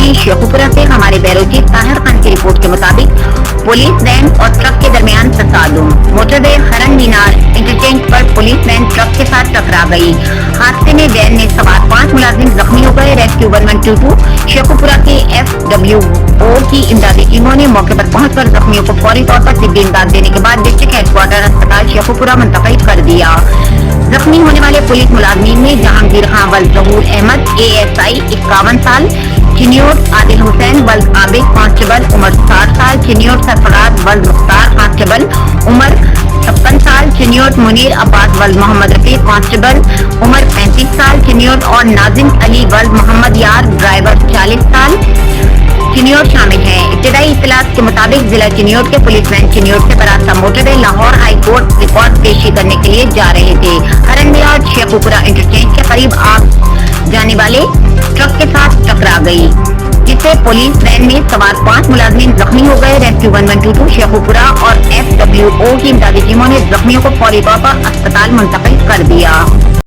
में शेखुपुरा से हमारे बैरोची ताहिर खान की रिपोर्ट के मुताबिक पुलिस वैन और ट्रक के दरमियान तसादुम। मोटरवे हरन मीनार इंटरचेंज पर पुलिस वैन ट्रक के साथ टकरा गई। हादसे में वैन में सवार 5 मुलाजिम जख्मी हो गए। रेस्क्यू 1122 शेखुपुरा के FWO की इमदादी टीमों ने मौके पर पहुंचकर जख्मियों को फौरी तौर पर तिब्बी इमदाद देने के बाद डिस्ट्रिक्ट हेडक्वार्टर अस्पताल शेखुपुरा मुंतकिल कर दिया। जख्मी होने वाले पुलिस मुलाजमीन में जहांगीर खान वल्द जहूर अहमद ASI 51 साल, चिन्योट आदिल हुसैन वल्द आबिद कांस्टेबल उमर 60 साल, चिन्योट सरफराज वल्द मुख्तार कांस्टेबल उमर 56 साल, चिन्योट मुनीर अब्बास वल्द मोहम्मद रफीक कांस्टेबल उमर 35 साल, चिन्योट और नाजिम अली वल्द मोहम्मद यार ड्राइवर 40 साल चिन्योट शामिल हैं। इब्तदाई इत्तलात के मुताबिक जिला चिन्योट के पुलिस वैन चिन्योट से बरास्ता motorway Lahore high court record पेशी करने के लिए जा रहे थे। हरन मीनार शेखुपुरा इंटरचेंज के करीब आग जाने वाले ट्रक के साथ टकरा गई, जिससे पुलिस वैन में सवार 5 मुलाजिम जख्मी हो गए। रेस्क्यू 1122 शेखुपुरा और FWO की इमदादी टीमों ने जख्मियों को फौरी तौर पर अस्पताल मुंतकिल कर दिया।